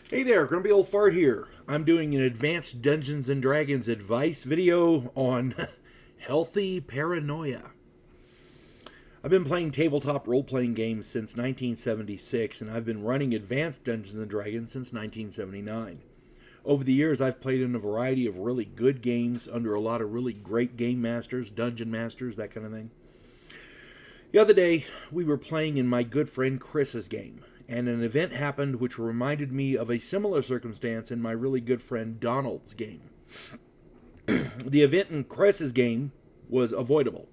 Hey there, Grumpy Old Fart here. I'm doing an advanced Dungeons and Dragons advice video on Healthy Paranoia. I've been playing tabletop role playing games since 1976, and I've been running advanced Dungeons and Dragons since 1979. Over the years, I've played in a variety of really good games under a lot of really great game masters, dungeon masters, that kind of thing. The other day, we were playing in my good friend Chris's game, and an event happened which reminded me of a similar circumstance in my really good friend Donald's game. The event in Chris's game was avoidable,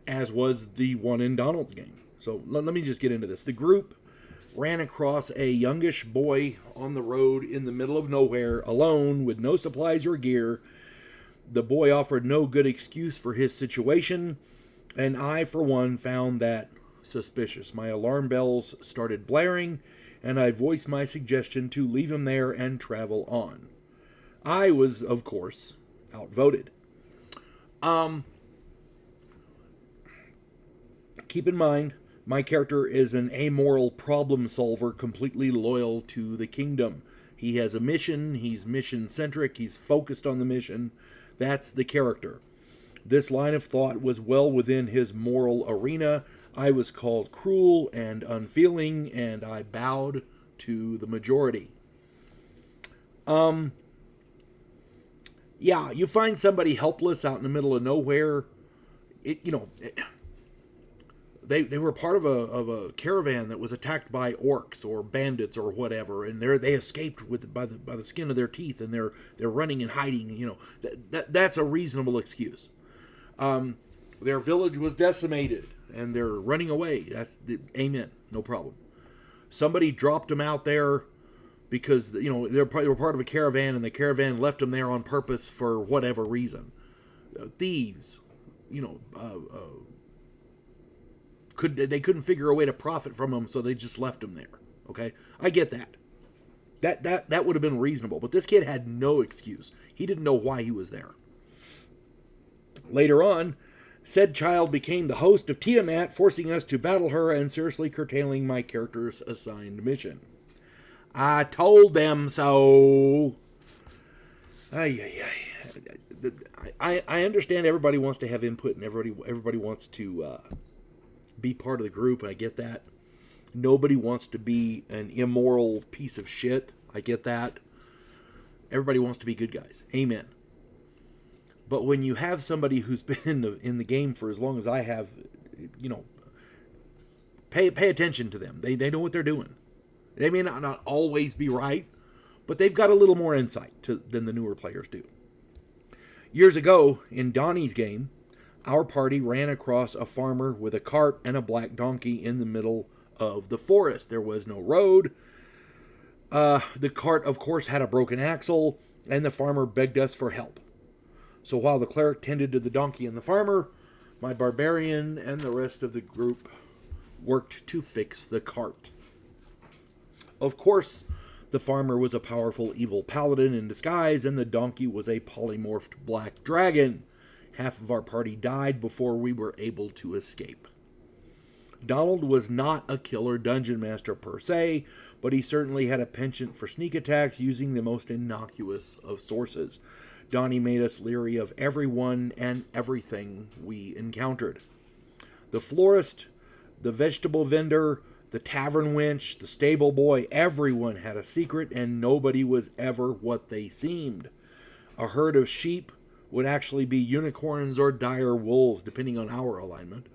as was the one in Donald's game. So let me just get into this. The group ran across a youngish boy on the road in the middle of nowhere, alone, with no supplies or gear. The boy offered no good excuse for his situation, and I, for one, found that suspicious. My alarm bells started blaring, and I voiced my suggestion to leave him there and travel on. I was, of course, outvoted. Keep in mind, my character is an amoral problem solver completely loyal to the kingdom. He has a mission, he's mission-centric, he's focused on the mission. That's the character. This line of thought was well within his moral arena. I was called cruel and unfeeling, and I bowed to the majority. Yeah, you find somebody helpless out in the middle of nowhere. They were part of a caravan that was attacked by orcs or bandits or whatever, and they escaped by the skin of their teeth, and they're running and hiding. That's a reasonable excuse. Their village was decimated, and they're running away. Amen, no problem. Somebody dropped them out there because they were part of a caravan, and the caravan left them there on purpose for whatever reason. Thieves, they couldn't figure a way to profit from them, so they just left them there. Okay, I get that. That would have been reasonable, but this kid had no excuse. He didn't know why he was there. Later on, said child became the host of Tiamat, forcing us to battle her and seriously curtailing my character's assigned mission. I told them so. I understand everybody wants to have input, and everybody wants to be part of the group, and I get that. Nobody wants to be an immoral piece of shit. I get that. Everybody wants to be good guys. Amen. But when you have somebody who's been in the game for as long as I have, pay attention to them. They know what they're doing. They may not always be right, but they've got a little more insight than the newer players do. Years ago, in Donnie's game, our party ran across a farmer with a cart and a black donkey in the middle of the forest. There was no road. The cart, of course, had a broken axle, and the farmer begged us for help. So while the cleric tended to the donkey and the farmer, my barbarian and the rest of the group worked to fix the cart. Of course, the farmer was a powerful evil paladin in disguise, and the donkey was a polymorphed black dragon. Half of our party died before we were able to escape. Donald was not a killer dungeon master per se, but he certainly had a penchant for sneak attacks using the most innocuous of sources. Donnie made us leery of everyone and everything we encountered. The florist, the vegetable vendor, the tavern wench, the stable boy, everyone had a secret, and nobody was ever what they seemed. A herd of sheep would actually be unicorns or dire wolves, depending on our alignment.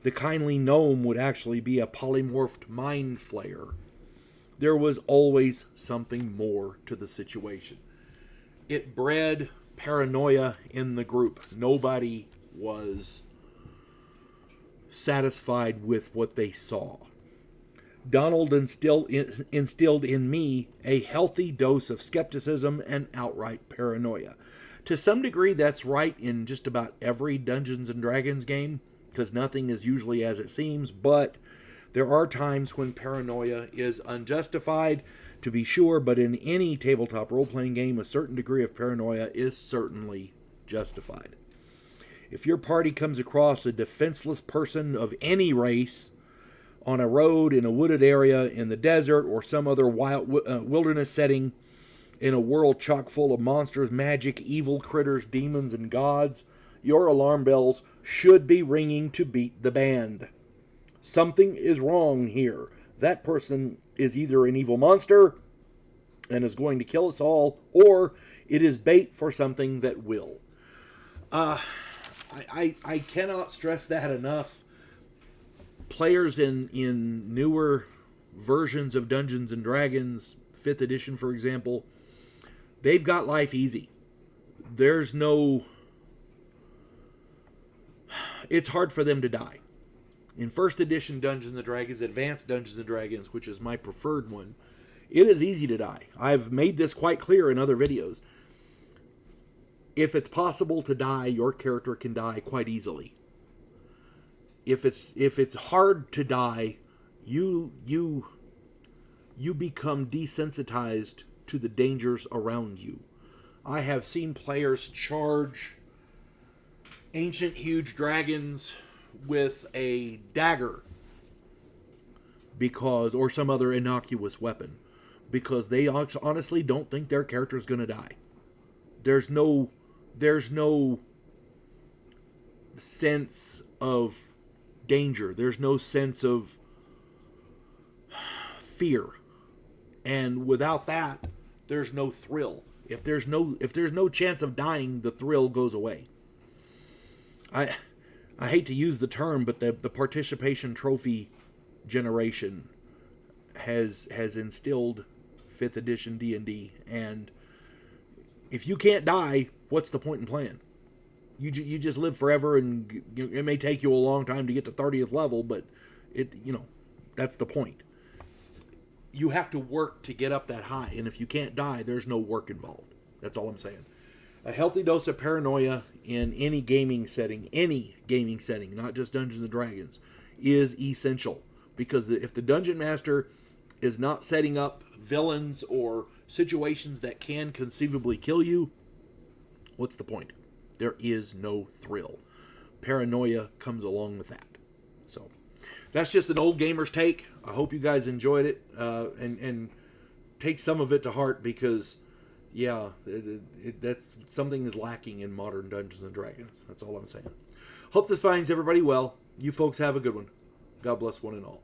The kindly gnome would actually be a polymorphed mind flayer. There was always something more to the situation. It bred paranoia in the group. Nobody was satisfied with what they saw. Donald instilled in me a healthy dose of skepticism and outright paranoia. To some degree, that's right in just about every Dungeons and Dragons game, because nothing is usually as it seems, but there are times when paranoia is unjustified, to be sure, but in any tabletop role-playing game, a certain degree of paranoia is certainly justified. If your party comes across a defenseless person of any race, on a road, in a wooded area, in the desert, or some other wild wilderness setting, in a world chock full of monsters, magic, evil critters, demons, and gods, your alarm bells should be ringing to beat the band. Something is wrong here. That person is either an evil monster and is going to kill us all, or it is bait for something that will. I cannot stress that enough. Players in newer versions of Dungeons and Dragons, 5th edition, for example, they've got life easy. There's no... It's hard for them to die. In 1st edition Dungeons and Dragons, Advanced Dungeons and Dragons, which is my preferred one, it is easy to die. I've made this quite clear in other videos. If it's possible to die, your character can die quite easily. If it's hard to die, you become desensitized to the dangers around you. I have seen players charge ancient huge dragons with a dagger or some other innocuous weapon because they honestly don't think their character is going to die. There's no sense of danger. There's no sense of fear. And without that, there's no thrill. If there's no chance of dying, the thrill goes away. I hate to use the term, but the participation trophy generation has instilled 5th edition D&D, and if you can't die, what's the point in playing? You just live forever, and it may take you a long time to get to 30th level, but that's the point. You have to work to get up that high, and if you can't die, there's no work involved. That's all I'm saying. A healthy dose of paranoia in any gaming setting, not just Dungeons and Dragons, is essential. Because if the Dungeon Master is not setting up villains or situations that can conceivably kill you, what's the point? There is no thrill. Paranoia comes along with that. So, that's just an old gamer's take. I hope you guys enjoyed it and take some of it to heart because... yeah, that's something is lacking in modern Dungeons and Dragons. That's all I'm saying. Hope this finds everybody well. You folks have a good one. God bless one and all.